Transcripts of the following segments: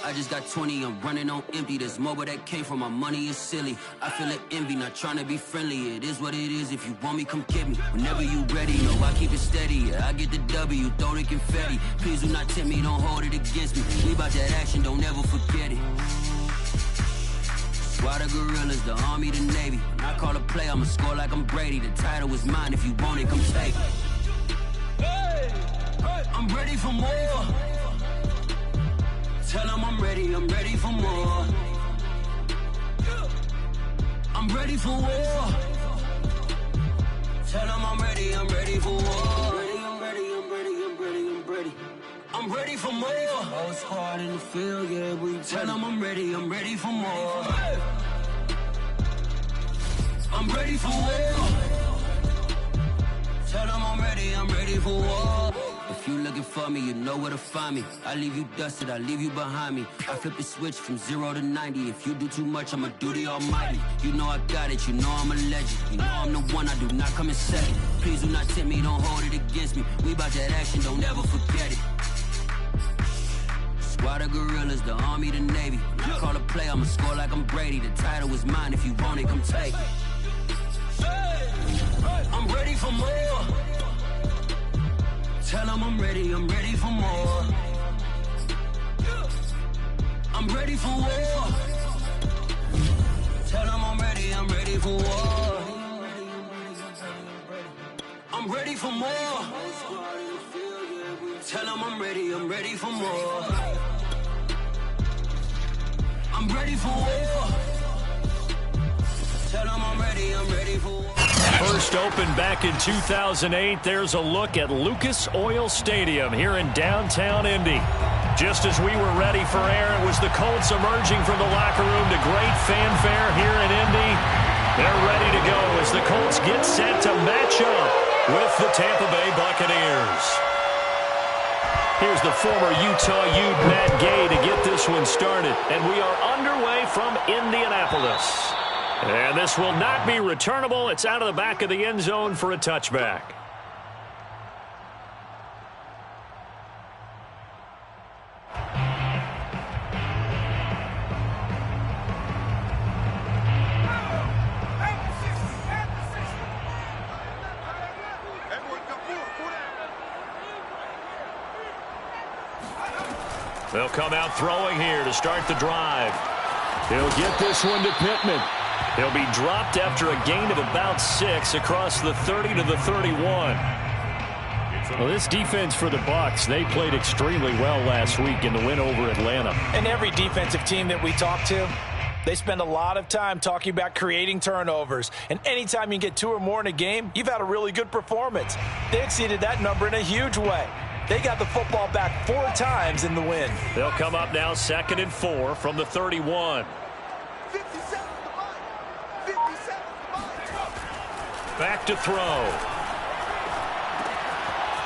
I just got 20, I'm running on empty. There's more where that came from, my money is silly. I feel it envy, not trying to be friendly. It is what it is, if you want me, come get me. Whenever you ready, know I keep it steady. Yeah, I get the W, throw the confetti. Please do not tempt me, don't hold it against me. We about that action, don't ever forget it. Squad of gorillas, the army, the navy. When I call a play, I'ma score like I'm Brady. The title is mine, if you want it, come take it. I'm ready for more. Tell them I'm ready for more. I'm ready for war. Tell them I'm ready for war. I'm ready for more. Whole squad in the field, yeah, we tell them I'm ready for more. I'm ready for war. Tell them I'm ready for war. If you looking for me, you know where to find me. I leave you dusted, I leave you behind me. I flip the switch from 0 to 90. If you do too much, I'ma do the almighty. You know I got it, you know I'm a legend. You know I'm the one, I do not come in second. Please do not tempt me, don't hold it against me. We about that action, don't ever forget it. Squad of gorillas, the army, the navy. When I call a play, I'ma score like I'm Brady. The title is mine, if you want it, come take it. I'm ready for more. Tell them I'm ready for more. I'm ready for war. Tell them I'm ready for war. I'm ready for more. Tell them I'm ready for more. I'm ready for war. Tell them I'm ready for war. First opened back in 2008, there's a look at Lucas Oil Stadium here in downtown Indy. Just as we were ready for air, it was the Colts emerging from the locker room to great fanfare here in Indy. They're ready to go as the Colts get set to match up with the Tampa Bay Buccaneers. Here's the former Utah Ute Matt Gay to get this one started. And we are underway from Indianapolis. And this will not be returnable. It's out of the back of the end zone for a touchback. They'll come out throwing here to start the drive. He'll get this one to Pittman. He'll be dropped after a gain of about 6 across the 30 to the 31. Well, this defense for the Bucs, they played extremely well last week in the win over Atlanta. And every defensive team that we talk to, they spend a lot of time talking about creating turnovers. And anytime you get 2 or more in a game, you've had a really good performance. They exceeded that number in a huge way. They got the football back 4 times in the win. They'll come up now 2nd and 4 from the 31. Back to throw.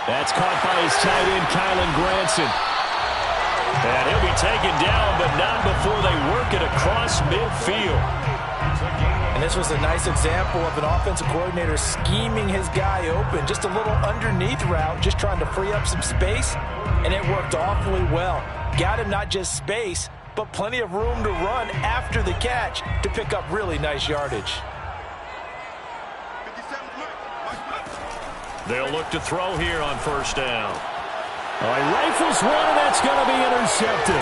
That's caught by his tight end, Kylan Granson. And he'll be taken down, but not before they work it across midfield. And this was a nice example of an offensive coordinator scheming his guy open. Just a little underneath route, just trying to free up some space, and it worked awfully well. Got him not just space, but plenty of room to run after the catch to pick up really nice yardage. They'll look to throw here on 1st down. All right, rifles one, and that's going to be intercepted.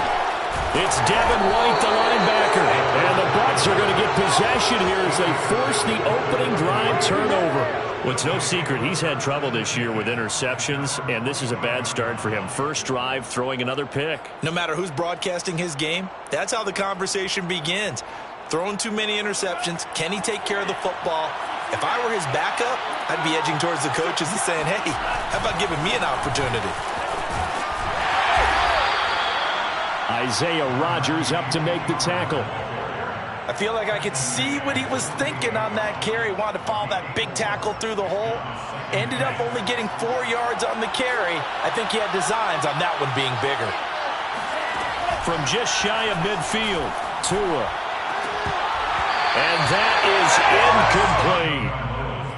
It's Devin White, the linebacker. And the Bucs are going to get possession here as they force the opening drive turnover. Well, it's no secret he's had trouble this year with interceptions, and this is a bad start for him. First drive, throwing another pick. No matter who's broadcasting his game, that's how the conversation begins. Throwing too many interceptions, can he take care of the football? If I were his backup, I'd be edging towards the coaches and saying, hey, how about giving me an opportunity? Isaiah Rodgers up to make the tackle. I feel like I could see what he was thinking on that carry. Wanted to follow that big tackle through the hole. Ended up only getting 4 yards on the carry. I think he had designs on that one being bigger. From just shy of midfield, Tua. And that is incomplete.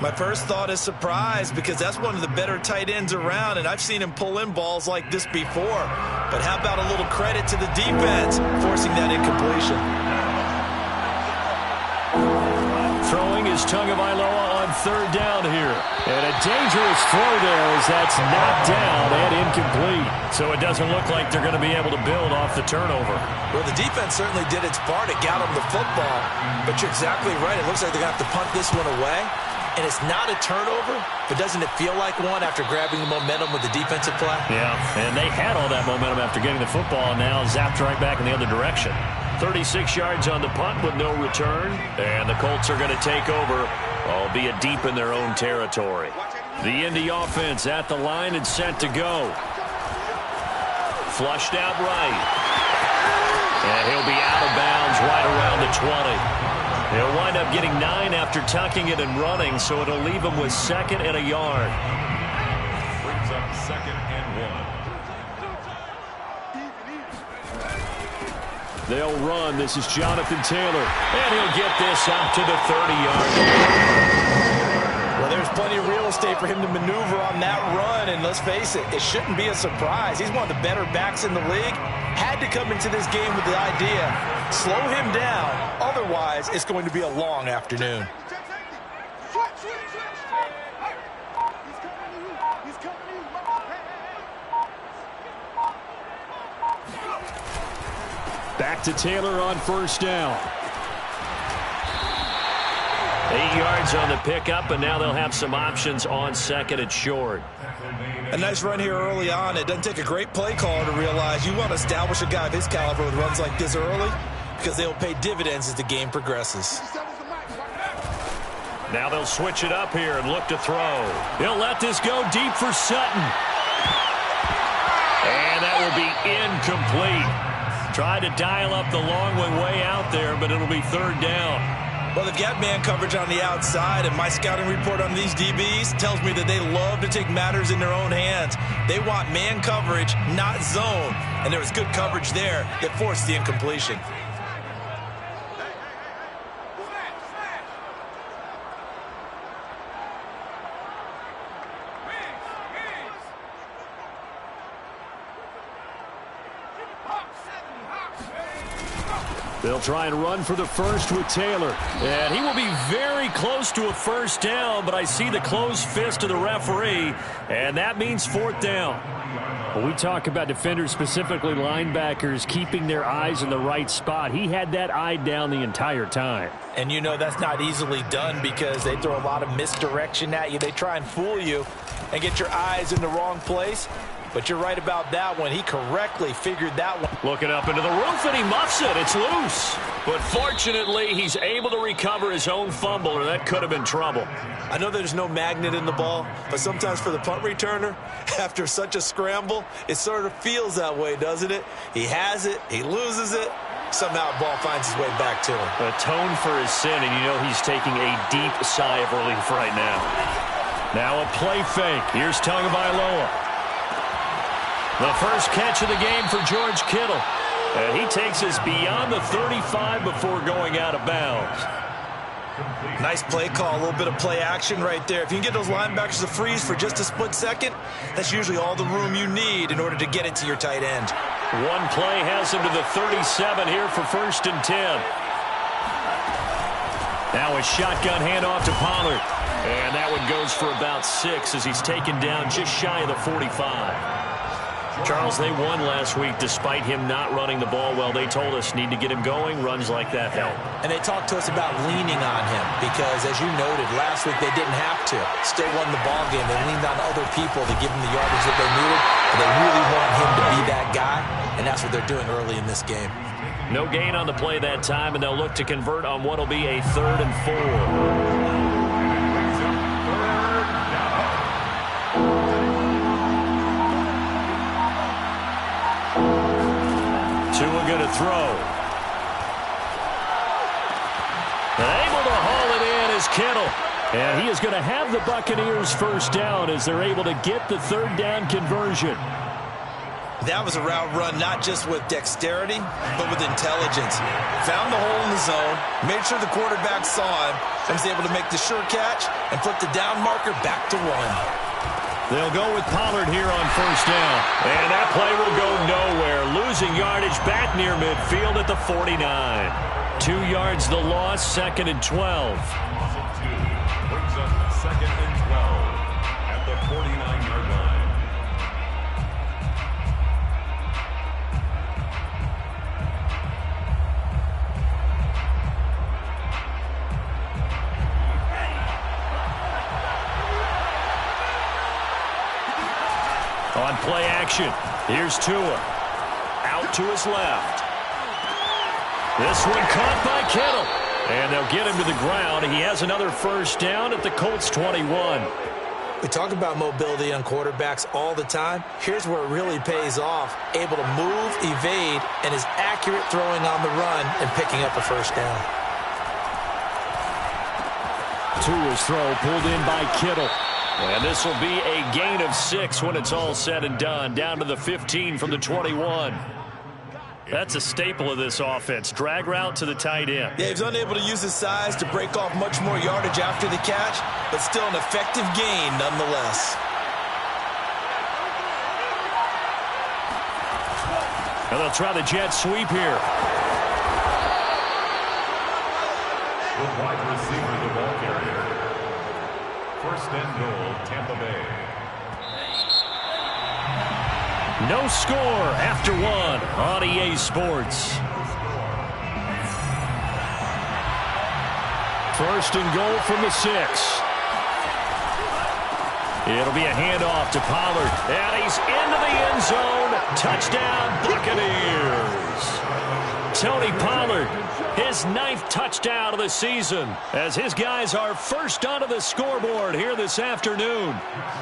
My first thought is surprise, because that's one of the better tight ends around, and I've seen him pull in balls like this before. But how about a little credit to the defense forcing that incompletion? Throwing is Tagovailoa on third down here. And a dangerous throw there as that's knocked down and incomplete. So it doesn't look like they're going to be able to build off the turnover. Well, the defense certainly did its part. It got them the football. But you're exactly right. It looks like they're going to have to punt this one away. And it's not a turnover, but doesn't it feel like one after grabbing the momentum with the defensive play? Yeah, and they had all that momentum after getting the football, and now zapped right back in the other direction. 36 yards on the punt with no return, and the Colts are going to take over, albeit deep in their own territory. The Indy offense at the line and set to go. Flushed out right. And he'll be out of bounds right around the 20. He'll wind up getting 9 after tucking it and running, so it'll leave him with 2nd and a yard. Brings up 2nd and 1. They'll run. This is Jonathan Taylor. And he'll get this out to the 30-yard line. Well, there's plenty of real estate for him to maneuver on that run, and let's face it, it shouldn't be a surprise. He's one of the better backs in the league. Had to come into this game with the idea, slow him down, otherwise it's going to be a long afternoon. Back to Taylor on first down. 8 yards on the pickup, and now they'll have some options on 2nd and short. A nice run here early on. It doesn't take a great play caller to realize you want to establish a guy of his caliber with runs like this early, because they'll pay dividends as the game progresses. Now they'll switch it up here and look to throw. He'll let this go deep for Sutton. And that will be incomplete. Tried to dial up the long one way out there, but it'll be 3rd down. Well, they've got man coverage on the outside, and my scouting report on these DBs tells me that they love to take matters in their own hands. They want man coverage, not zone, and there was good coverage there that forced the incompletion. They'll try and run for the first with Taylor. And he will be very close to a first down, but I see the closed fist of the referee, and that means 4th down. When we talk about defenders, specifically linebackers, keeping their eyes in the right spot, he had that eye down the entire time. And you know that's not easily done because they throw a lot of misdirection at you. They try and fool you and get your eyes in the wrong place. But you're right about that one. He correctly figured that one. Looking up into the roof, and he muffs it. It's loose. But fortunately, he's able to recover his own fumble, or that could have been trouble. I know there's no magnet in the ball, but sometimes for the punt returner, after such a scramble, it sort of feels that way, doesn't it? He has it, he loses it, somehow the ball finds his way back to him. Atone for his sin, and you know he's taking a deep sigh of relief right now. Now a play fake. Here's Tagovailoa. The first catch of the game for George Kittle. And he takes us beyond the 35 before going out of bounds. Nice play call, a little bit of play action right there. If you can get those linebackers to freeze for just a split second, that's usually all the room you need in order to get it to your tight end. One play has him to the 37 here for 1st and 10. Now a shotgun handoff to Pollard. And that one goes for about 6 as he's taken down just shy of the 45. Charles, they won last week despite him not running the ball well. They told us need to get him going. Runs like that help. And they talked to us about leaning on him because, as you noted, last week they didn't have to. Still won the ball game. They leaned on other people to give them the yardage that they needed. But they really want him to be that guy, and that's what they're doing early in this game. No gain on the play that time, and they'll look to convert on what will be a 3rd and 4. Tua going to throw. And able to haul it in is Kittle. And he is going to have the Buccaneers first down as they're able to get the 3rd down conversion. That was a route run not just with dexterity, but with intelligence. Found the hole in the zone, made sure the quarterback saw him, and was able to make the sure catch and flip the down marker back to 1. They'll go with Pollard here on first down. And that play will go nowhere. Losing yardage back near midfield at the 49. 2 yards the loss, 2nd and 12. Brings up 2nd and 12 at the 49-yard line. On play action, here's Tua. Out to his left. This one caught by Kittle. And they'll get him to the ground. He has another first down at the Colts 21. We talk about mobility on quarterbacks all the time. Here's where it really pays off. Able to move, evade, and is accurate throwing on the run and picking up a first down. Tua's throw pulled in by Kittle. And this will be a gain of 6 when it's all said and done. Down to the 15 from the 21. That's a staple of this offense. Drag route to the tight end. Yeah, he's unable to use his size to break off much more yardage after the catch, but still an effective gain nonetheless. And they'll try the jet sweep here. The wide receiver, the ball carrier. First and goal, Tampa Bay. No score after 1 on EA Sports. First and goal from the 6. It'll be a handoff to Pollard. And he's into the end zone. Touchdown, Buccaneers. Tony Pollard, his 9th touchdown of the season, as his guys are first onto the scoreboard here this afternoon.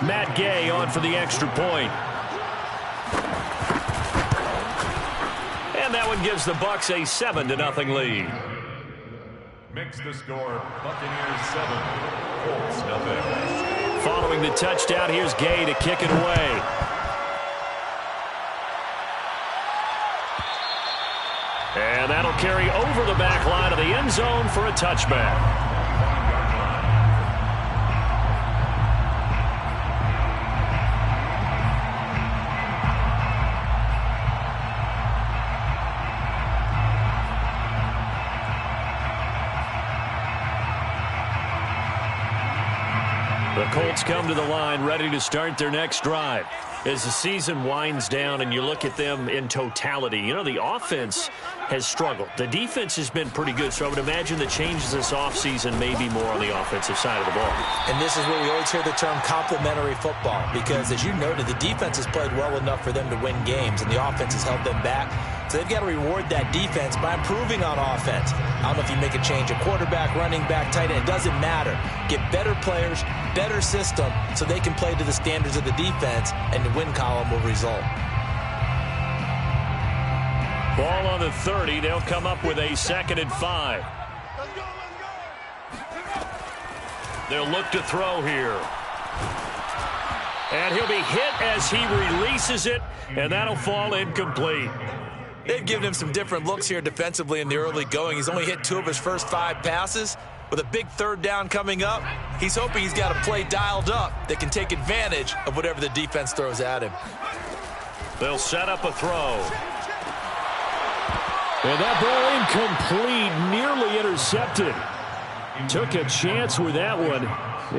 Matt Gay on for the extra point. And that one gives the Bucs a 7-0 lead. Makes the score Buccaneers 7, Colts nothing. Following the touchdown, here's Gay to kick it away. And that'll carry over the back line of the end zone for a touchback. The Colts come to the line ready to start their next drive. As the season winds down and you look at them in totality, you know, the offense has struggled. The defense has been pretty good, so I would imagine the changes this offseason may be more on the offensive side of the ball. And this is where we always hear the term complementary football, because as you noted, the defense has played well enough for them to win games, and the offense has held them back. So they've got to reward that defense by improving on offense. I don't know if you make a change at quarterback, running back, tight end. It doesn't matter. Get better players, better system, so they can play to the standards of the defense, and the win column will result. Ball on the 30. They'll come up with a 2nd and 5. They'll look to throw here. And he'll be hit as he releases it, and that'll fall incomplete. They've given him some different looks here defensively in the early going. He's only hit 2 of his first 5 passes. With a big 3rd down coming up, he's hoping he's got a play dialed up that can take advantage of whatever the defense throws at him. They'll set up a throw. And that ball incomplete, nearly intercepted. Took a chance with that one.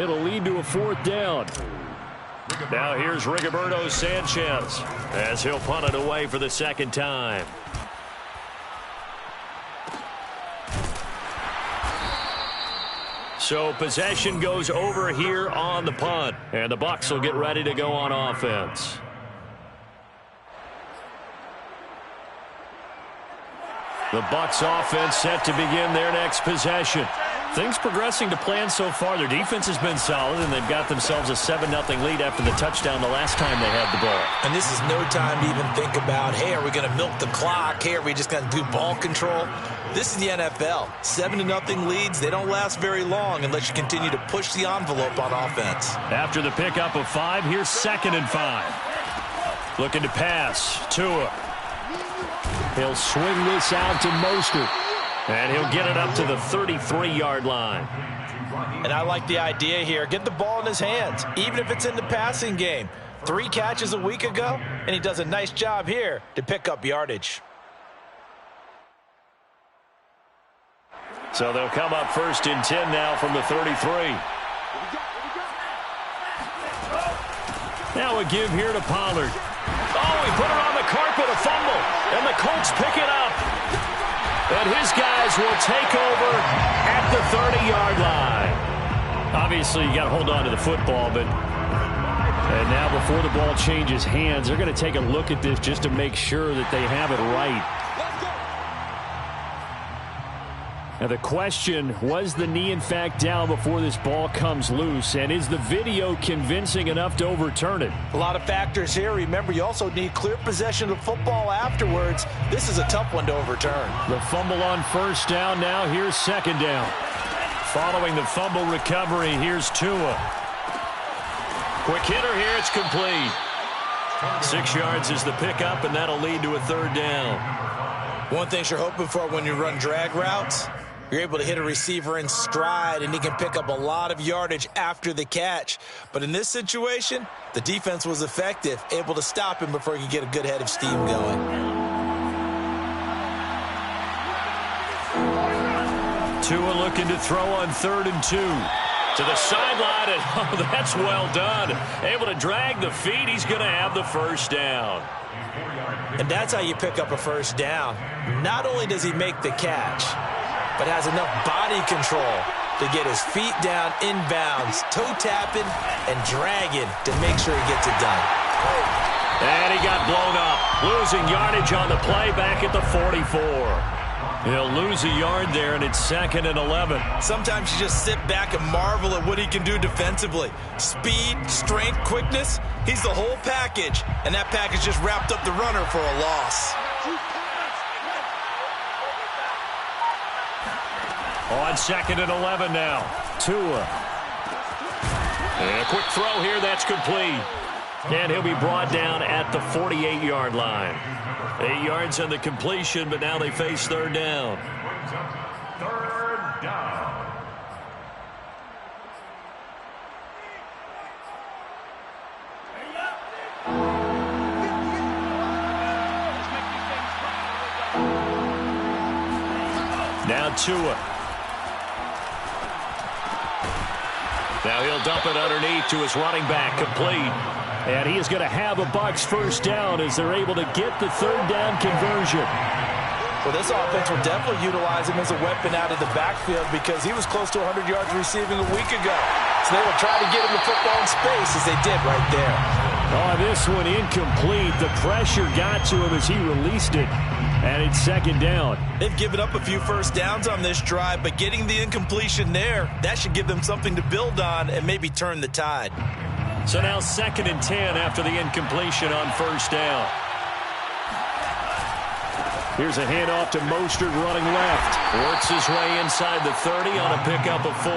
It'll lead to a 4th down. Now here's Rigoberto Sanchez as he'll punt it away for the 2nd time. So possession goes over here on the punt, and the Bucs will get ready to go on offense. The Bucs offense set to begin their next possession. Things progressing to plan so far. Their defense has been solid, and they've got themselves a 7-0 lead after the touchdown the last time they had the ball. And this is no time to even think about, hey, are we going to milk the clock? Hey, are we just going to do ball control? This is the NFL. 7-0 leads, they don't last very long unless you continue to push the envelope on offense. After the pickup of 5, here's 2nd and 5. Looking to pass. Tua. He'll swing this out to Mostert. And he'll get it up to the 33-yard line. And I like the idea here. Get the ball in his hands, even if it's in the passing game. 3 catches a week ago, and he does a nice job here to pick up yardage. So they'll come up 1st and 10 now from the 33. Now a give here to Pollard. Oh, he put it on the carpet, a fumble, and the Colts pick it up. And his guys will take over at the 30-yard line. Obviously, you got to hold on to the football, but and now before the ball changes hands, they're going to take a look at this just to make sure that they have it right. Now the question, was the knee in fact down before this ball comes loose? And is the video convincing enough to overturn it? A lot of factors here. Remember, you also need clear possession of football afterwards. This is a tough one to overturn. The fumble on 1st down. Now here's 2nd down. Following the fumble recovery, here's Tua. Quick hitter here. It's complete. 6 yards is the pickup, and that'll lead to a 3rd down. One thing you're hoping for when you run drag routes, you're able to hit a receiver in stride, and he can pick up a lot of yardage after the catch. But in this situation, the defense was effective, able to stop him before he could get a good head of steam going. Tua looking to throw on 3rd and 2. To the sideline, and oh, that's well done. Able to drag the feet. He's going to have the 1st down. And that's how you pick up a 1st down. Not only does he make the catch, but has enough body control to get his feet down inbounds, toe tapping and dragging to make sure he gets it done. And he got blown up, losing yardage on the play back at the 44. He'll lose a yard there, and it's 2nd and 11. Sometimes you just sit back and marvel at what he can do defensively. Speed, strength, quickness, he's the whole package. And that package just wrapped up the runner for a loss. On 2nd and 11 now. Tua. And a quick throw here, that's complete. And he'll be brought down at the 48-yard line. 8 yards on the completion, but now they face 3rd down. 3rd down. Now Tua. Now he'll dump it underneath to his running back, complete. And he is going to have a Bucs 1st down as they're able to get the 3rd down conversion. Well, this offense will definitely utilize him as a weapon out of the backfield because he was close to 100 yards receiving a week ago. So they will try to get him the football in space as they did right there. Oh, this one incomplete. The pressure got to him as he released it. And it's 2nd down. They've given up a few 1st downs on this drive, but getting the incompletion there, that should give them something to build on and maybe turn the tide. So now 2nd and 10 after the incompletion on 1st down. Here's a handoff to Mostert running left. Works his way inside the 30 on a pickup of 4.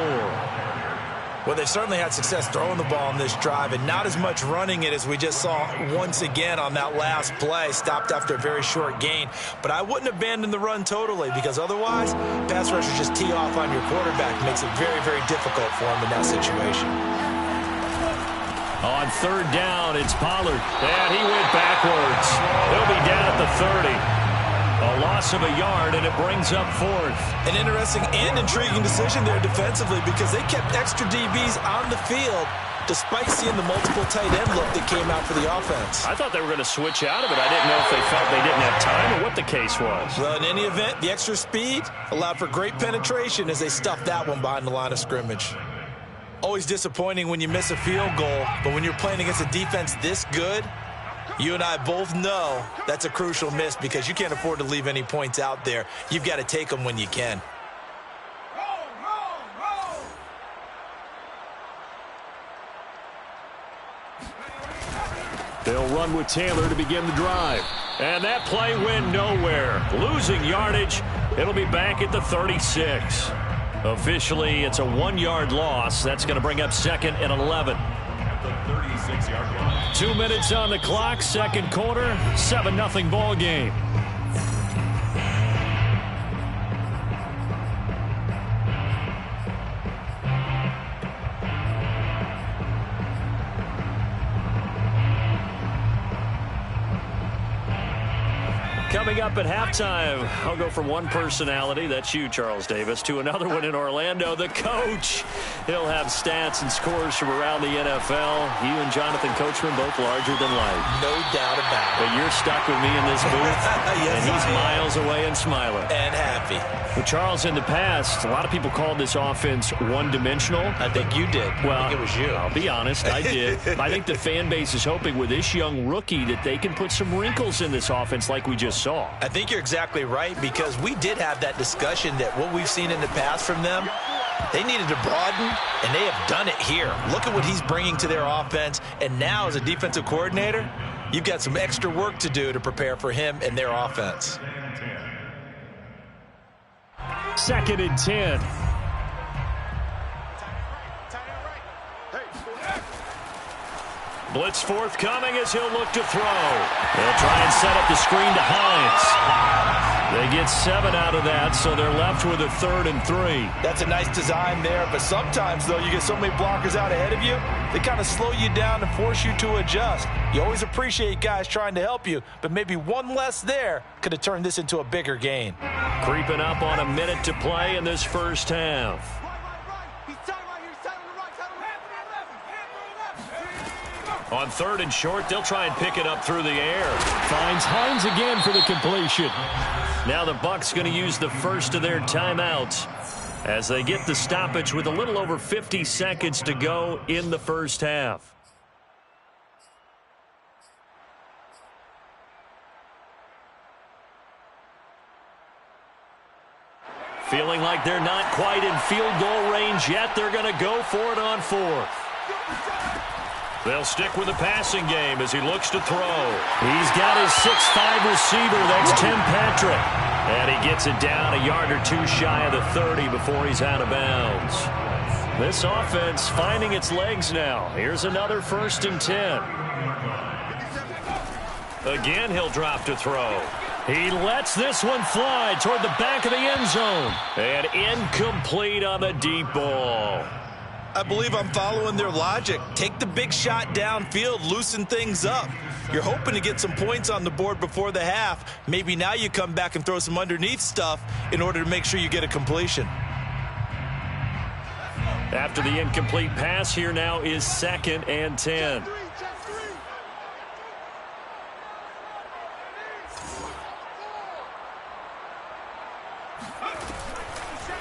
Well, they certainly had success throwing the ball on this drive and not as much running it as we just saw once again on that last play. Stopped after a very short gain. But I wouldn't abandon the run totally because otherwise, pass rushers just tee off on your quarterback. Makes it very, very difficult for him in that situation. On 3rd down, it's Pollard. And he went backwards. He'll be down at the 30. A loss of a yard, and it brings up 4th. An interesting and intriguing decision there defensively because they kept extra DBs on the field despite seeing the multiple tight end look that came out for the offense. I thought they were going to switch out of it. I didn't know if they felt they didn't have time or what the case was. Well, in any event, the extra speed allowed for great penetration as they stuffed that one behind the line of scrimmage. Always disappointing when you miss a field goal, but when you're playing against a defense this good, you and I both know that's a crucial miss because you can't afford to leave any points out there. You've got to take them when you can. They'll run with Taylor to begin the drive. And that play went nowhere. Losing yardage. It'll be back at the 36. Officially, it's a 1-yard loss. That's going to bring up 2nd and 11. At the 36. 6-yard line. 2 minutes on the clock, second quarter, 7-0 ball game. Coming up at halftime, I'll go from one personality, that's you, Charles Davis, to another one in Orlando, the coach. He'll have stats and scores from around the NFL. You and Jonathan Coachman both larger than life. No doubt about it. But you're stuck with me in this booth, yes, and he's miles away and smiling. And happy. Well, Charles, in the past, a lot of people called this offense one-dimensional. I think you did. Well, I think it was you. I'll be honest, I did. I think the fan base is hoping with this young rookie that they can put some wrinkles in this offense like we just saw. I think you're exactly right, because we did have that discussion that what we've seen in the past from them, they needed to broaden, and they have done it here. Look at what he's bringing to their offense, and now as a defensive coordinator, you've got some extra work to do to prepare for him and their offense. 2nd and 10. Blitz forthcoming as he'll look to throw. They'll try and set up the screen to Hines. They get 7 out of that, so they're left with a 3rd and 3. That's a nice design there, but sometimes, though, you get so many blockers out ahead of you, they kind of slow you down and force you to adjust. You always appreciate guys trying to help you, but maybe one less there could have turned this into a bigger gain. Creeping up on a minute to play in this first half. On 3rd and short, they'll try and pick it up through the air. Finds Hines again for the completion. Now the Bucs going to use the first of their timeouts as they get the stoppage with a little over 50 seconds to go in the first half. Feeling like they're not quite in field goal range yet, they're going to go for it on 4th. They'll stick with the passing game as he looks to throw. He's got his 6'5" receiver. That's Tim Patrick. And he gets it down a yard or 2 shy of the 30 before he's out of bounds. This offense finding its legs now. Here's another 1st and 10. Again, he'll drop to throw. He lets this one fly toward the back of the end zone. And incomplete on the deep ball. I believe I'm following their logic. Take the big shot downfield, loosen things up. You're hoping to get some points on the board before the half. Maybe now you come back and throw some underneath stuff in order to make sure you get a completion. After the incomplete pass, here now is 2nd and 10.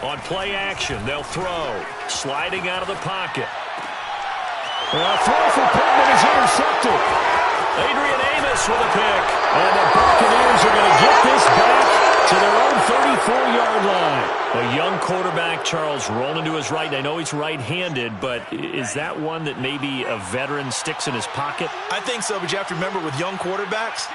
On play action, they'll throw. Sliding out of the pocket. A throw for Pittman is intercepted. Adrian Amos with a pick. And the Buccaneers are going to get this back to their own 34-yard line. A young quarterback, Charles, rolling to his right. I know he's right-handed, but is that one that maybe a veteran sticks in his pocket? I think so, but you have to remember with young quarterbacks,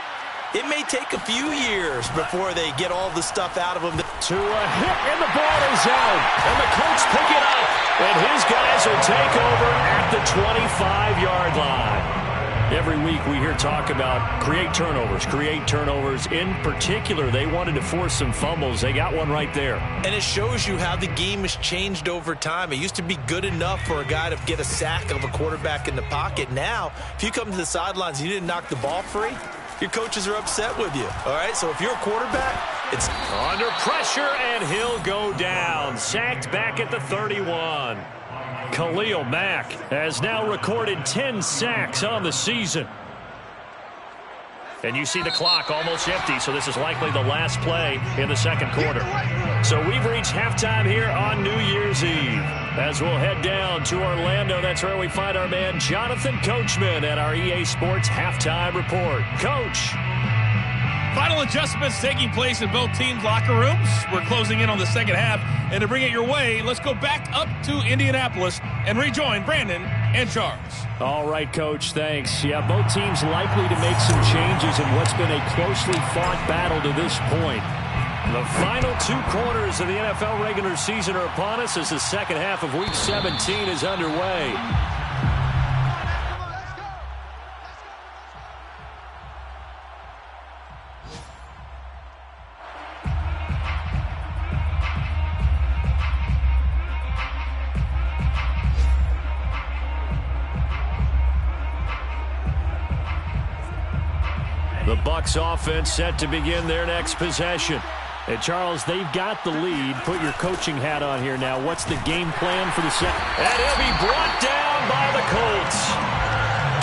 it may take a few years before they get all the stuff out of them. To a hit, and the ball is out. And the Colts pick it up. And his guys will take over at the 25-yard line. Every week we hear talk about create turnovers. In particular, they wanted to force some fumbles. They got one right there. And it shows you how the game has changed over time. It used to be good enough for a guy to get a sack of a quarterback in the pocket. Now, if you come to the sidelines and you didn't knock the ball free, your coaches are upset with you. All right, so if you're a quarterback, it's under pressure, and he'll go down. Sacked back at the 31. Khalil Mack has now recorded 10 sacks on the season. And you see the clock almost empty, so this is likely the last play in the second quarter. So we've reached halftime here on New Year's Eve. As we'll head down to Orlando, that's where we find our man Jonathan Coachman at our EA Sports Halftime Report. Coach. Final adjustments taking place in both teams' locker rooms. We're closing in on the second half. And to bring it your way, let's go back up to Indianapolis and rejoin Brandon and Charles. All right, Coach, thanks. Yeah, both teams likely to make some changes in what's been a closely fought battle to this point. The final 2 quarters of the NFL regular season are upon us as the second half of Week 17 is underway. The Bucs offense set to begin their next possession. And, Charles, they've got the lead. Put your coaching hat on here now. What's the game plan for the second? And he'll be brought down by the Colts.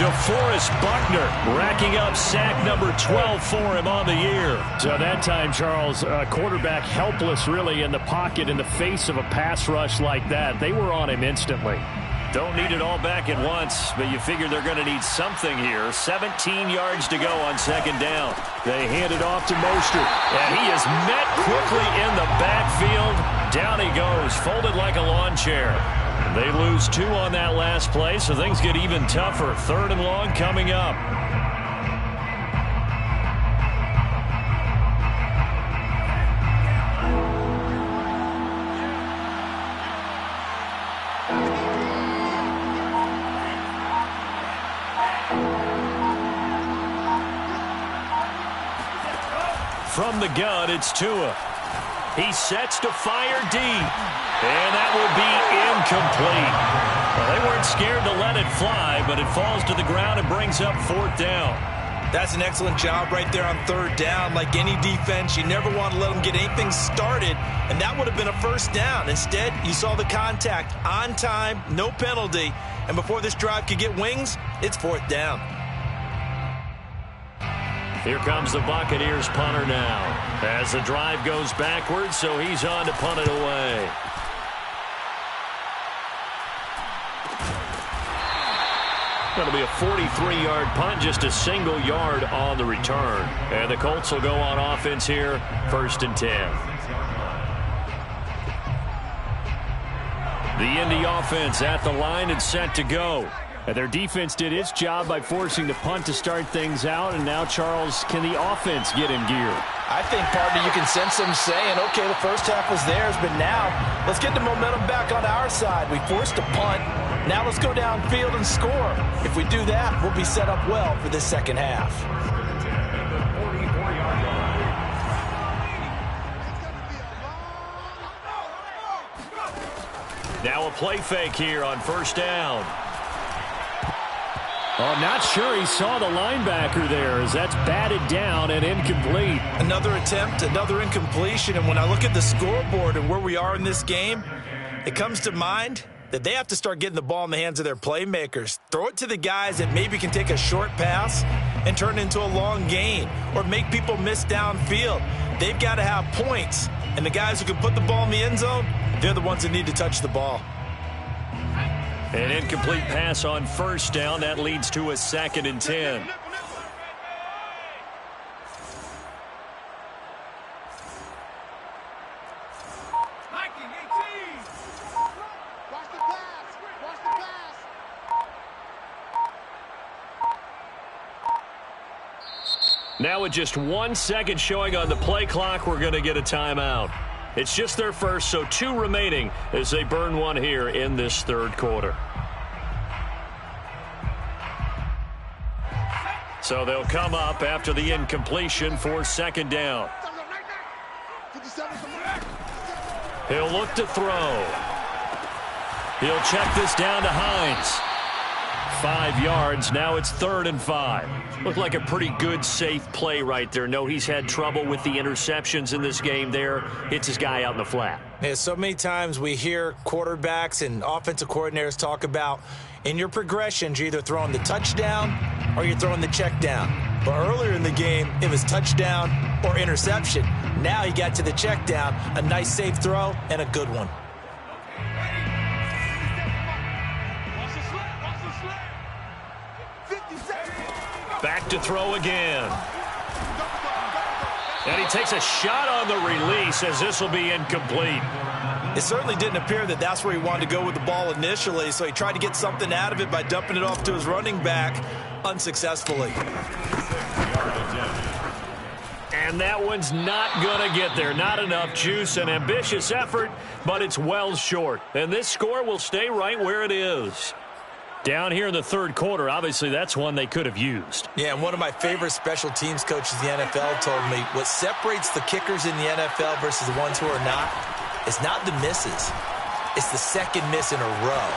DeForest Buckner racking up sack number 12 for him on the year. So that time, Charles, quarterback helpless really in the pocket in the face of a pass rush like that. They were on him instantly. Don't need it all back at once, but you figure they're going to need something here. 17 yards to go on second down. They hand it off to Mostert, and he is met quickly in the backfield. Down he goes, folded like a lawn chair. They lose 2 on that last play, so things get even tougher. 3rd and long coming up. From the gun, it's Tua. He sets to fire deep. And that will be incomplete. Well, they weren't scared to let it fly, but it falls to the ground and brings up 4th down. That's an excellent job right there on 3rd down. Like any defense, you never want to let them get anything started, and that would have been a 1st down. Instead, you saw the contact on time, no penalty, and before this drive could get wings, it's 4th down. Here comes the Buccaneers punter now. As the drive goes backwards, so he's on to punt it away. That'll be a 43-yard punt, just a single yard on the return. And the Colts will go on offense here, 1st and 10. The Indy offense at the line and set to go. And their defense did its job by forcing the punt to start things out. And now, Charles, can the offense get in gear? I think, partner, you can sense them saying, okay, the first half was theirs, but now let's get the momentum back on our side. We forced a punt. Now let's go downfield and score. If we do that, we'll be set up well for this second half. Now a play fake here on 1st down. Oh, I'm not sure he saw the linebacker there as that's batted down and incomplete. Another attempt, another incompletion, and when I look at the scoreboard and where we are in this game, it comes to mind that they have to start getting the ball in the hands of their playmakers. Throw it to the guys that maybe can take a short pass and turn it into a long gain or make people miss downfield. They've got to have points, and the guys who can put the ball in the end zone, they're the ones that need to touch the ball. An incomplete pass on 1st down. That leads to a 2nd and 10. Now with just 1 second showing on the play clock, we're going to get a timeout. It's just their first, so 2 remaining as they burn 1 here in this 3rd quarter. So they'll come up after the incompletion for 2nd down. He'll look to throw. He'll check this down to Hines. 5 yards. Now it's 3rd and 5. Looked like a pretty good, safe play right there. No, he's had trouble with the interceptions in this game there. Hits his guy out in the flat. Yeah, so many times we hear quarterbacks and offensive coordinators talk about in your progressions, you're either throwing the touchdown or you're throwing the check down. But earlier in the game, it was touchdown or interception. Now he got to the check down, a nice safe throw, and a good one. Back to throw again. And he takes a shot on the release as this will be incomplete. It certainly didn't appear that that's where he wanted to go with the ball initially, so he tried to get something out of it by dumping it off to his running back unsuccessfully. And that one's not going to get there. Not enough juice. An ambitious effort, but it's well short. And this score will stay right where it is. Down here in the 3rd quarter, obviously that's one they could have used. Yeah, and one of my favorite special teams coaches in the NFL told me what separates the kickers in the NFL versus the ones who are not is not the misses. It's the second miss in a row.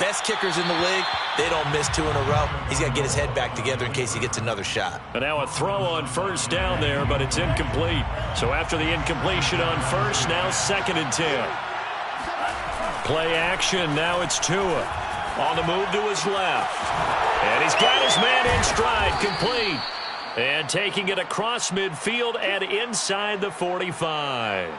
Best kickers in the league, they don't miss 2 in a row. He's got to get his head back together in case he gets another shot. And now a throw on first down there, but it's incomplete. So after the incompletion on first, now 2nd and 10. Play action, now it's Tua. On the move to his left. And he's got his man in stride, complete. And taking it across midfield and inside the 45.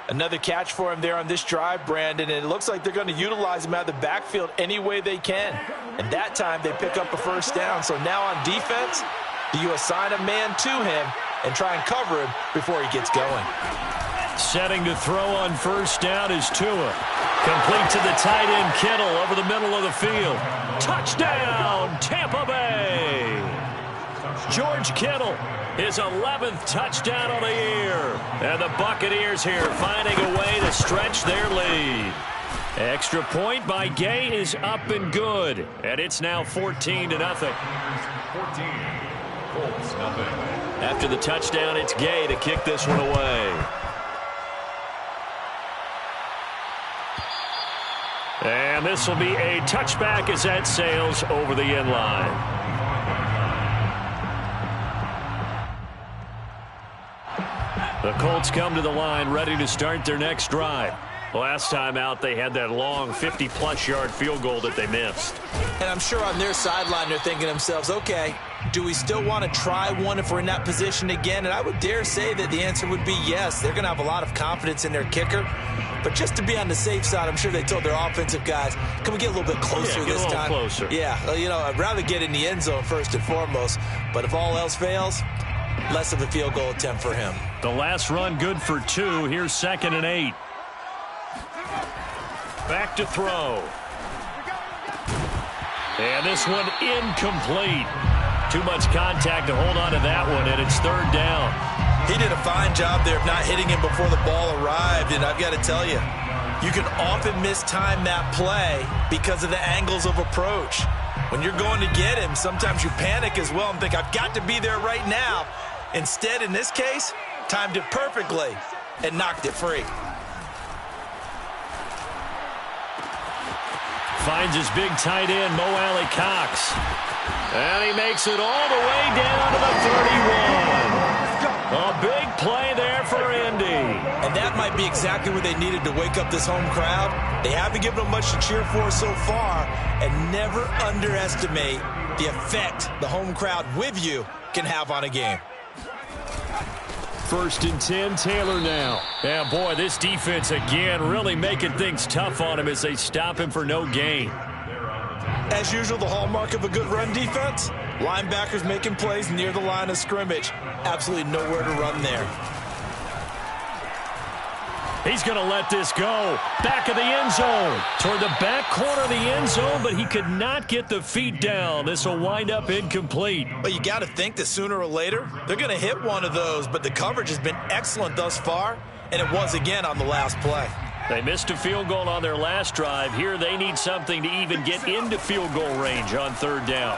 Another catch for him there on this drive, Brandon, and it looks like they're going to utilize him out of the backfield any way they can. And that time they pick up a first down. So now on defense, do you assign a man to him and try and cover him before he gets going? Setting to throw on first down is Tua. Complete to the tight end Kittle over the middle of the field. Touchdown, Tampa Bay! George Kittle, his 11th touchdown of the year. And the Buccaneers here finding a way to stretch their lead. Extra point by Gay is up and good. And it's now 14-0. 14, Colts nothing. After the touchdown, it's Gay to kick this one away. And this will be a touchback as that sails over the end line. The Colts come to the line ready to start their next drive. Last time out, they had that long 50-plus yard field goal that they missed. And I'm sure on their sideline they're thinking to themselves, okay, do we still want to try one if we're in that position again? And I would dare say that the answer would be yes. They're going to have a lot of confidence in their kicker. But just to be on the safe side, I'm sure they told their offensive guys, can we get a little bit closer this time? Closer. Yeah, well, you know, I'd rather get in the end zone first and foremost. But if all else fails, less of a field goal attempt for him. The last run good for 2. Here's 2nd and 8. Back to throw. And this one incomplete. Too much contact to hold on to that one, and it's 3rd down. He did a fine job there of not hitting him before the ball arrived, and I've got to tell you, you can often mistime that play because of the angles of approach. When you're going to get him, sometimes you panic as well and think, I've got to be there right now. Instead, in this case, timed it perfectly and knocked it free. Finds his big tight end, Mo Alley Cox. And he makes it all the way down to the 31. A big play there for Indy. And that might be exactly what they needed to wake up this home crowd. They haven't given them much to cheer for so far. And never underestimate the effect the home crowd with you can have on a game. 1st and 10, Taylor now. Yeah, boy, this defense again really making things tough on him as they stop him for no gain. As usual, the hallmark of a good run defense, linebackers making plays near the line of scrimmage. Absolutely nowhere to run there. He's going to let this go. Back of the end zone. Toward the back corner of the end zone, but he could not get the feet down. This will wind up incomplete. Well, you got to think that sooner or later, they're going to hit one of those, but the coverage has been excellent thus far, and it was again on the last play. They missed a field goal on their last drive. Here they need something to even get into field goal range on 3rd down.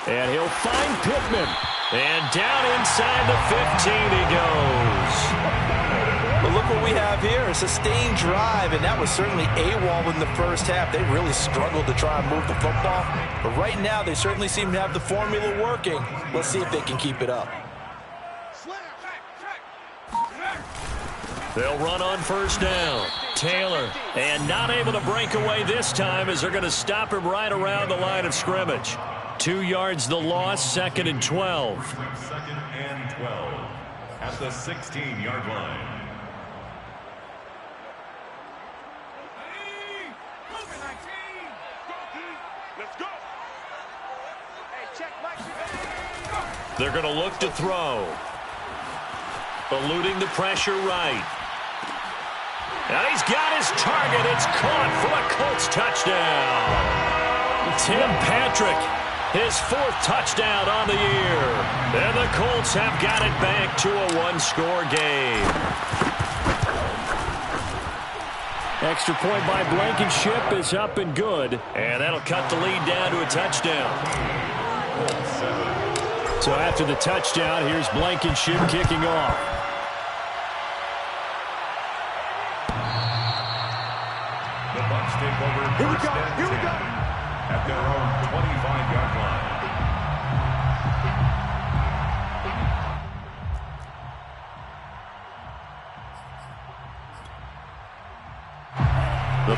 And he'll find Pittman. And down inside the 15 he goes. But look what we have here, a sustained drive, and that was certainly AWOL in the first half. They really struggled to try and move the football. But right now, they certainly seem to have the formula working. Let's see if they can keep it up. They'll run on 1st down. Taylor, and not able to break away this time as they're going to stop him right around the line of scrimmage. 2 yards the loss, 2nd and 12. 2nd and 12 at the 16-yard line. They're going to look to throw. Eluding the pressure right. And he's got his target. It's caught for a Colts touchdown. Tim Patrick, his 4th touchdown on the year. And the Colts have got it back to a 1-score game. Extra point by Blankenship is up and good. And that'll cut the lead down to a touchdown. So after the touchdown, here's Blankenship kicking off. The Bucs take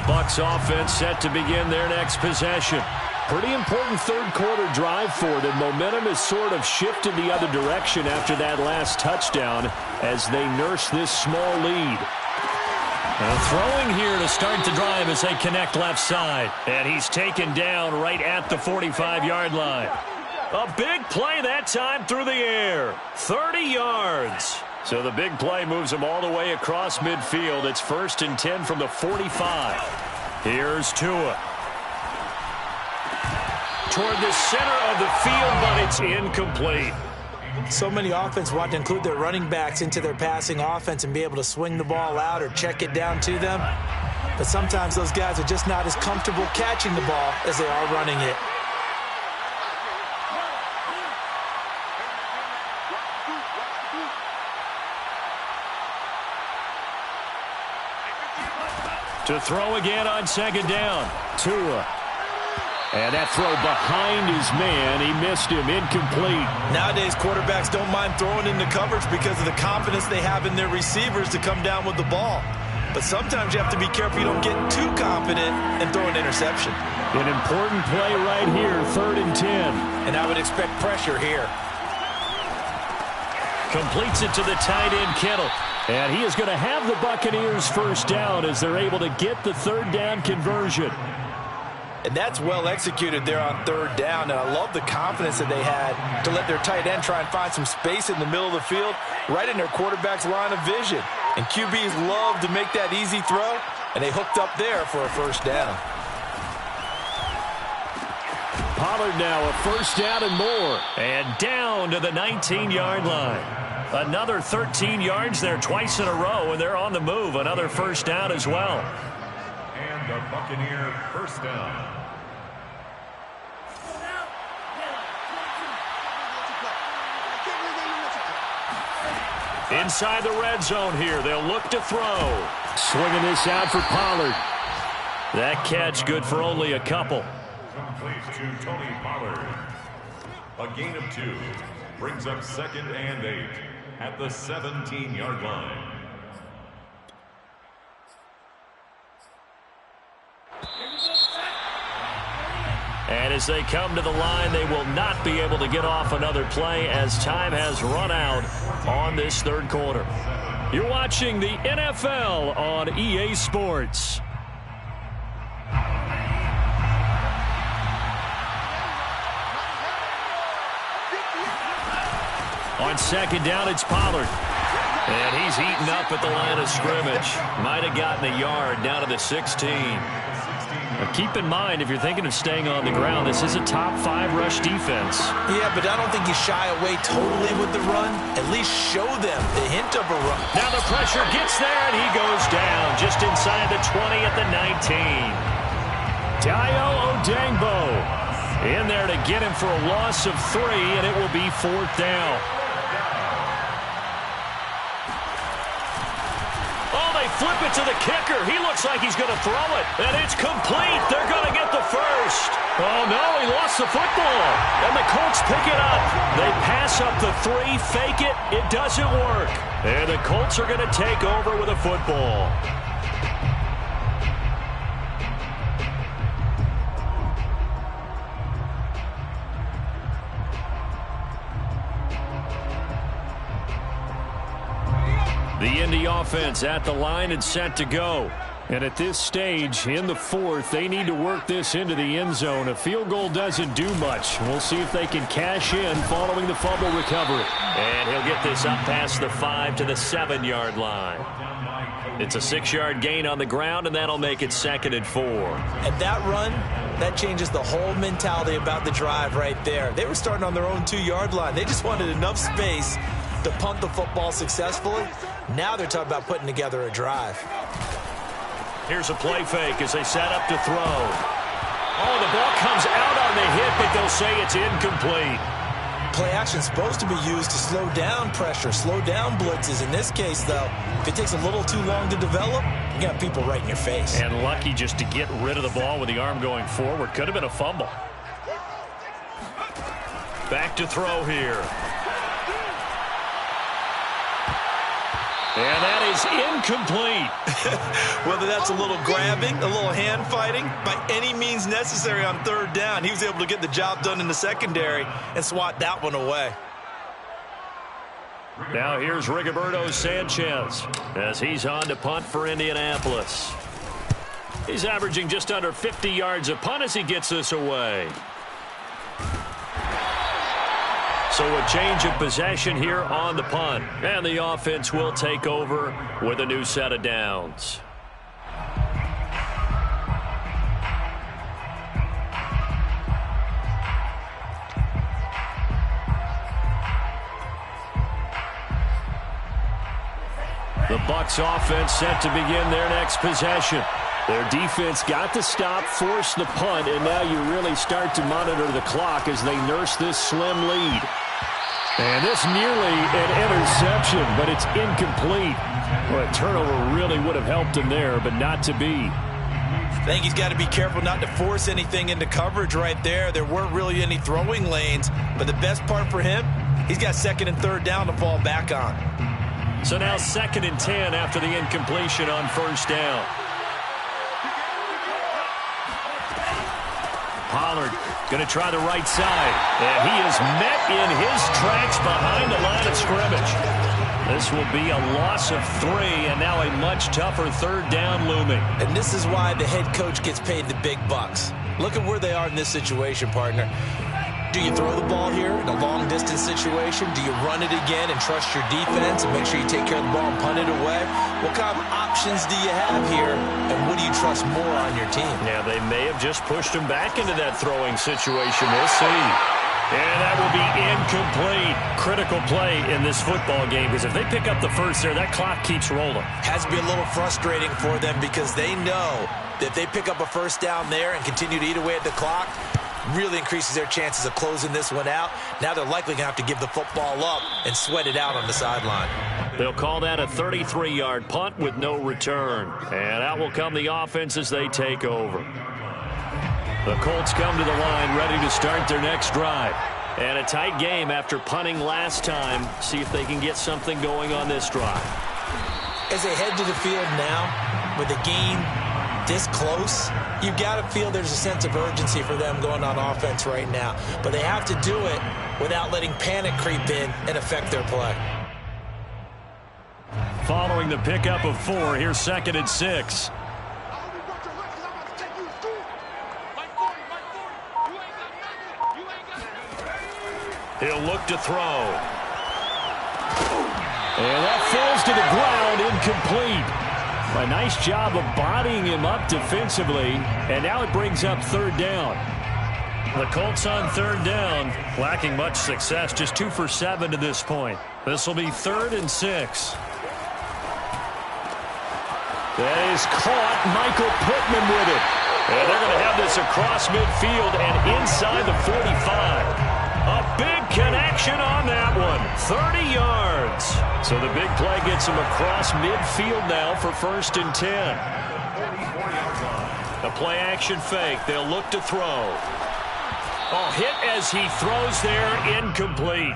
Bucs offense set to begin their next possession. Pretty important third-quarter drive for them. Momentum has sort of shifted the other direction after that last touchdown as they nurse this small lead. Throwing here to start the drive as they connect left side. And he's taken down right at the 45-yard line. A big play that time through the air. 30 yards. So the big play moves him all the way across midfield. It's 1st and 10 from the 45. Here's Tua. Toward the center of the field, but it's incomplete. So many offense want to include their running backs into their passing offense and be able to swing the ball out or check it down to them. But sometimes those guys are just not as comfortable catching the ball as they are running it. To throw again on 2nd down. Tua. And that throw behind his man. He missed him. Incomplete. Nowadays, quarterbacks don't mind throwing into coverage because of the confidence they have in their receivers to come down with the ball. But sometimes you have to be careful you don't get too confident and throw an interception. An important play right here, 3rd and 10. And I would expect pressure here. Completes it to the tight end, Kittle. And he is going to have the Buccaneers 1st down as they're able to get the 3rd down conversion. And that's well executed there on 3rd down. And I love the confidence that they had to let their tight end try and find some space in the middle of the field, right in their quarterback's line of vision. And QBs love to make that easy throw, and they hooked up there for a 1st down. Pollard now a 1st down and more. And down to the 19-yard line. Another 13 yards there twice in a row, and they're on the move. Another 1st down as well. And a Buccaneer 1st down. Inside the red zone here. They'll look to throw. Swinging this out for Pollard. That catch good for only a couple. Complete to Tony Pollard. A gain of 2. Brings up 2nd and 8 at the 17-yard line. And as they come to the line, they will not be able to get off another play as time has run out on this 3rd quarter. You're watching the NFL on EA Sports. On 2nd down, it's Pollard. And he's eaten up at the line of scrimmage. Might have gotten a yard down to the 16. Now keep in mind, if you're thinking of staying on the ground, this is a top 5 rush defense. Yeah, but I don't think you shy away totally with the run. At least show them the hint of a run. Now the pressure gets there, and he goes down just inside the 20 at the 19. Dayo Odangbo in there to get him for a loss of 3, and it will be 4th down. Flip it to the kicker. He looks like he's going to throw it. And it's complete. They're going to get the 1st. Oh, no, he lost the football. And the Colts pick it up. They pass up the 3, fake it. It doesn't work. And the Colts are going to take over with a football. The Indy offense at the line and set to go. And at this stage, in the 4th, they need to work this into the end zone. A field goal doesn't do much. We'll see if they can cash in following the fumble recovery. And he'll get this up past the 5 to the 7-yard line. It's a 6-yard gain on the ground, and that'll make it 2nd and 4. And that run, that changes the whole mentality about the drive right there. They were starting on their own 2-yard line. They just wanted enough space to punt the football successfully. Now they're talking about putting together a drive. Here's a play fake as they set up to throw. Oh, the ball comes out on the hit, but they'll say it's incomplete. Play action's supposed to be used to slow down pressure, slow down blitzes. In this case, though, if it takes a little too long to develop, you got people right in your face. And lucky just to get rid of the ball with the arm going forward. Could have been a fumble. Back to throw here. And that is incomplete. Whether that's a little grabbing, a little hand fighting, by any means necessary on third down, he was able to get the job done in the secondary and swat that one away. Now here's Rigoberto Sanchez as he's on to punt for Indianapolis. He's averaging just under 50 yards a punt as he gets this away. So a change of possession here on the punt. And the offense will take over with a new set of downs. The Bucs offense set to begin their next possession. Their defense got to stop, force the punt, and now you really start to monitor the clock as they nurse this slim lead. And this nearly an interception, but it's incomplete. Well, a turnover really would have helped him there, but not to be. I think he's got to be careful not to force anything into coverage right there. There weren't really any throwing lanes, but the best part for him, he's got second and third down to fall back on. So now 2nd and 10 after the incompletion on first down. Pollard going to try the right side. And he is met in his tracks behind the line of scrimmage. This will be a loss of 3, and now a much tougher third down looming. And this is why the head coach gets paid the big bucks. Look at where they are in this situation, partner. Do you throw the ball here in a long-distance situation? Do you run it again and trust your defense and make sure you take care of the ball and punt it away? What kind of options do you have here, and what do you trust more on your team? Yeah, they may have just pushed him back into that throwing situation. We'll see. And that will be incomplete. Critical play in this football game, because if they pick up the first there, that clock keeps rolling. Has to be a little frustrating for them because they know that if they pick up a first down there and continue to eat away at the clock, really increases their chances of closing this one out. Now they're likely going to have to give the football up and sweat it out on the sideline. They'll call that a 33-yard punt with no return. And out will come the offense as they take over. The Colts come to the line ready to start their next drive. And a tight game after punting last time. See if they can get something going on this drive. As they head to the field now, with the game this close, you've got to feel there's a sense of urgency for them going on offense right now. But they have to do it without letting panic creep in and affect their play. Following the pickup of 4, here's 2nd and 6. He'll look to throw. And that falls to the ground, incomplete. A nice job of bodying him up defensively, and now it brings up third down. The Colts on third down, lacking much success, just 2 for 7 to this point. This will be 3rd and 6. That is caught. Michael Pittman with it. And they're going to have this across midfield and inside the 45. A big connection on that one. 30 yards. So the big play gets him across midfield now for 1st and 10. A play action fake. They'll look to throw. Oh, hit as he throws there, incomplete.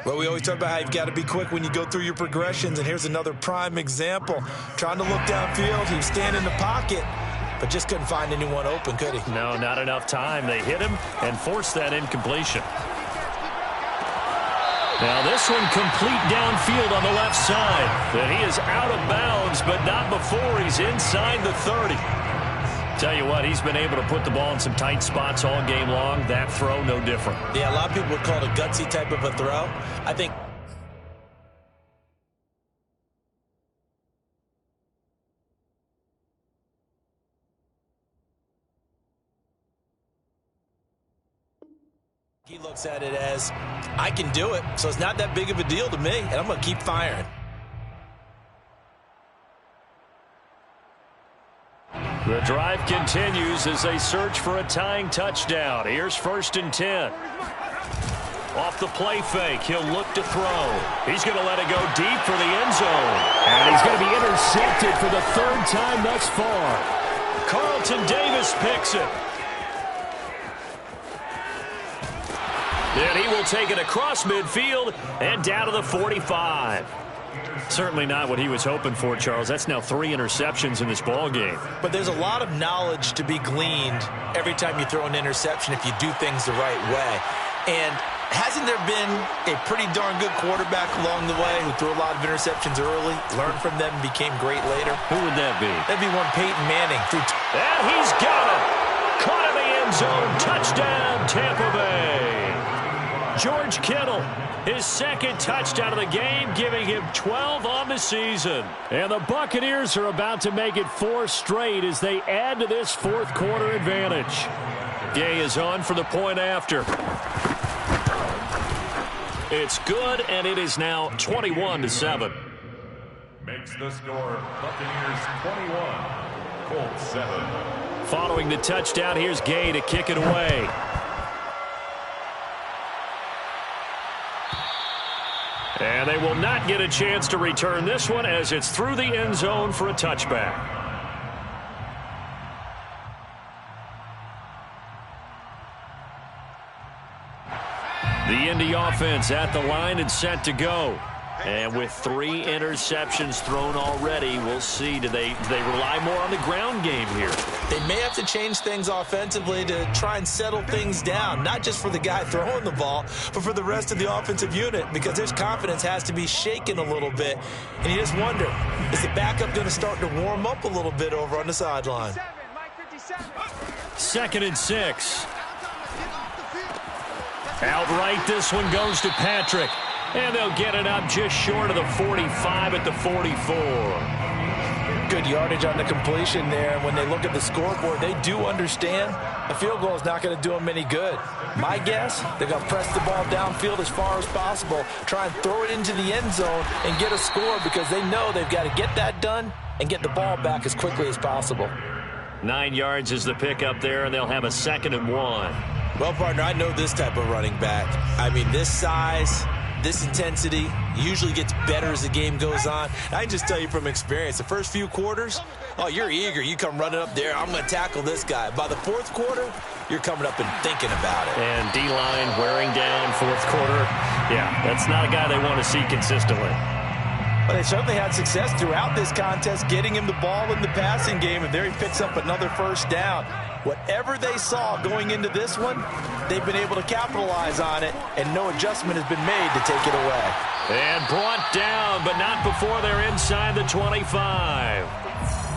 Well, we always talk about how you've got to be quick when you go through your progressions, and here's another prime example. Trying to look downfield, he was standing in the pocket, but just couldn't find anyone open, could he? No, not enough time. They hit him and forced that incompletion. Now this one complete downfield on the left side. That he is out of bounds, but not before he's inside the 30. Tell you what, he's been able to put the ball in some tight spots all game long. That throw, no different. Yeah, a lot of people would call it a gutsy type of a throw. I think he looks at it as, I can do it, so it's not that big of a deal to me, and I'm going to keep firing. The drive continues as they search for a tying touchdown. Here's 1st and 10. Off the play fake, he'll look to throw. He's going to let it go deep for the end zone. And he's going to be intercepted for the 3rd time thus far. Carlton Davis picks it. Then he will take it across midfield and down to the 45. Certainly not what he was hoping for, Charles. That's now 3 interceptions in this ball game. But there's a lot of knowledge to be gleaned every time you throw an interception if you do things the right way. And hasn't there been a pretty darn good quarterback along the way who threw a lot of interceptions early, learned from them, and became great later? Who would that be? That'd be one Peyton Manning. And he's got it. Caught in the end zone. Touchdown, Tampa Bay. George Kittle, his second touchdown of the game, giving him 12 on the season. And the Buccaneers are about to make it 4 straight as they add to this fourth quarter advantage. Gay is on for the point after. It's good, and it is now 21-7. Makes the score Buccaneers 21, Colts 7. Following the touchdown, here's Gay to kick it away. And they will not get a chance to return this one as it's through the end zone for a touchback. The Indy offense at the line and set to go. And with 3 interceptions thrown already, we'll see. Do they rely more on the ground game here? They may have to change things offensively to try and settle things down, not just for the guy throwing the ball, but for the rest of the offensive unit, because their confidence has to be shaken a little bit. And you just wonder, is the backup going to start to warm up a little bit over on the sideline? 2nd and 6. Outright, this one goes to Patrick. And they'll get it up just short of the 45 at the 44. Good yardage on the completion there. When they look at the scoreboard, they do understand a field goal is not going to do them any good. My guess, they're going to press the ball downfield as far as possible, try and throw it into the end zone and get a score because they know they've got to get that done and get the ball back as quickly as possible. 9 yards is the pickup there, and they'll have a 2nd and 1. Well, partner, I know this type of running back. I mean, this size, this intensity usually gets better as the game goes on. I can just tell you from experience, the first few quarters, oh, you're eager. You come running up there, I'm going to tackle this guy. By the 4th quarter, you're coming up and thinking about it. And D-line wearing down 4th quarter. Yeah, that's not a guy they want to see consistently. Well, they certainly had success throughout this contest, getting him the ball in the passing game, and there he picks up another first down. Whatever they saw going into this one, they've been able to capitalize on it, and no adjustment has been made to take it away. And brought down, but not before they're inside the 25.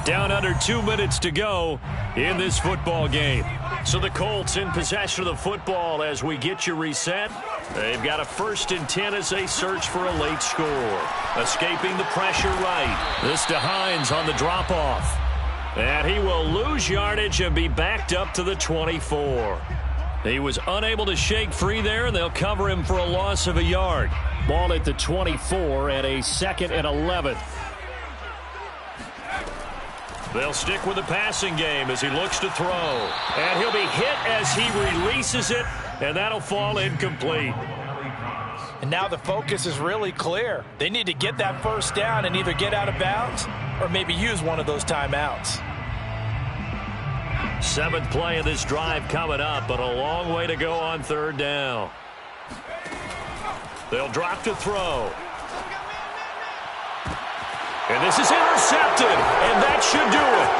Down under 2 minutes to go in this football game. So the Colts in possession of the football as we get you reset. They've got a 1st and 10 as they search for a late score. Escaping the pressure right. This to Hines on the drop-off. And he will lose yardage and be backed up to the 24. He was unable to shake free there, and they'll cover him for a loss of a yard. Ball at the 24 at a 2nd and 11. They'll stick with the passing game as he looks to throw. And he'll be hit as he releases it, and that'll fall incomplete. And now the focus is really clear. They need to get that first down and either get out of bounds or maybe use one of those timeouts. 7th play of this drive coming up, but a long way to go on 3rd down. They'll drop to throw. And this is intercepted, and that should do it.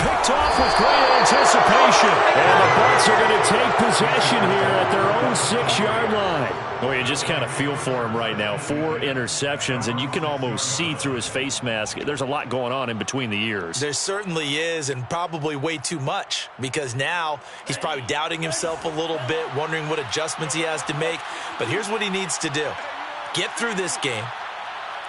Picked off with great anticipation. And the Bucs are going to take possession here at their own 6-yard line. Well, you just kind of feel for him right now. 4 interceptions, and you can almost see through his face mask. There's a lot going on in between the ears. There certainly is, and probably way too much, because now he's probably doubting himself a little bit, wondering what adjustments he has to make. But here's what he needs to do. Get through this game,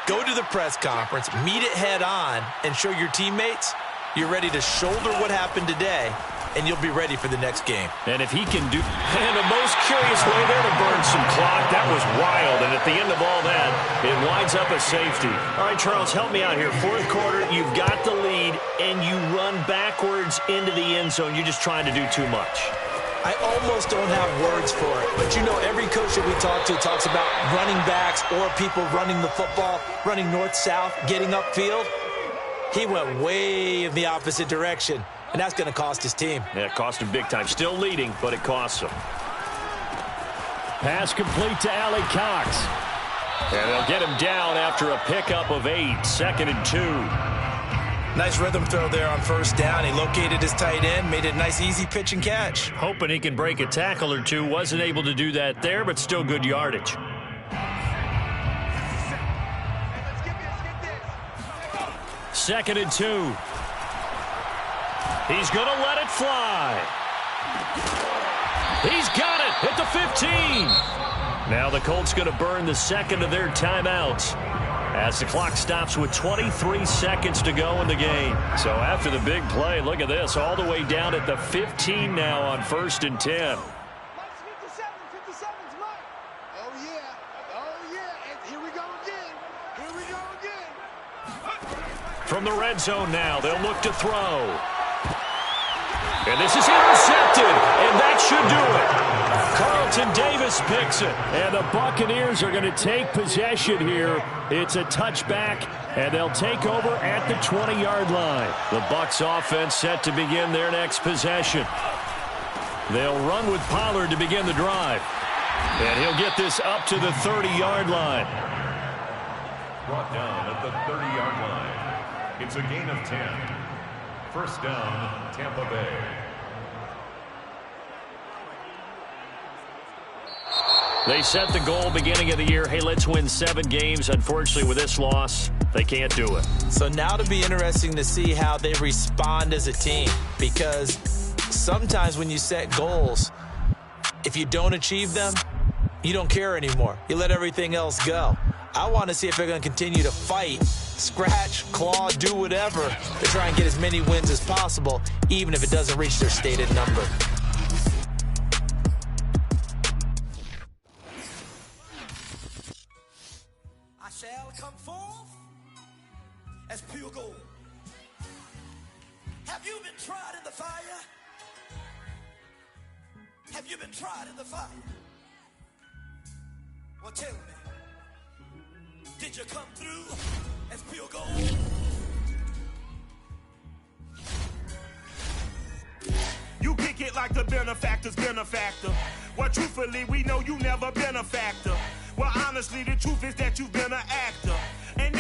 go to the press conference, meet it head on, and show your teammates you're ready to shoulder what happened today, and you'll be ready for the next game. And if he can do, and the most curious way there to burn some clock, that was wild. And at the end of all that, it winds up a safety. All right, Charles, help me out here. 4th quarter, you've got the lead, and you run backwards into the end zone. You're just trying to do too much. I almost don't have words for it, but you know every coach that we talk to talks about running backs or people running the football, running north-south, getting upfield. He went way in the opposite direction, and that's going to cost his team. Yeah, it cost him big time. Still leading, but it costs him. Pass complete to Allie Cox. And they'll get him down after a pickup of 8, 2nd and 2. Nice rhythm throw there on first down. He located his tight end, made it a nice easy pitch and catch. Hoping he can break a tackle or two. Wasn't able to do that there, but still good yardage. 2nd and 2. He's going to let it fly. He's got it at the 15. Now the Colts going to burn the second of their timeouts as the clock stops with 23 seconds to go in the game. So after the big play, look at this, all the way down at the 15 now on 1st and 10. From the red zone now, they'll look to throw. And this is intercepted, and that should do it. Carlton Davis picks it, and the Buccaneers are going to take possession here. It's a touchback, and they'll take over at the 20-yard line. The Bucs offense set to begin their next possession. They'll run with Pollard to begin the drive, and he'll get this up to the 30-yard line. Brought down at the 30-yard line. It's a gain of 10. First down, Tampa Bay. They set the goal beginning of the year. Hey, let's win 7 games. Unfortunately, with this loss, they can't do it. So now it'll be interesting to see how they respond as a team, because sometimes when you set goals, if you don't achieve them, you don't care anymore. You let everything else go. I want to see if they're going to continue to fight, scratch, claw, do whatever to try and get as many wins as possible, even if it doesn't reach their stated number. I shall come forth as pure gold. Have you been tried in the fire? Have you been tried in the fire? Well, tell me. Did you come through as pure gold? You kick it like the benefactor's benefactor. Well, truthfully, we know you never been a factor. Well, honestly, the truth is that you've been an actor. And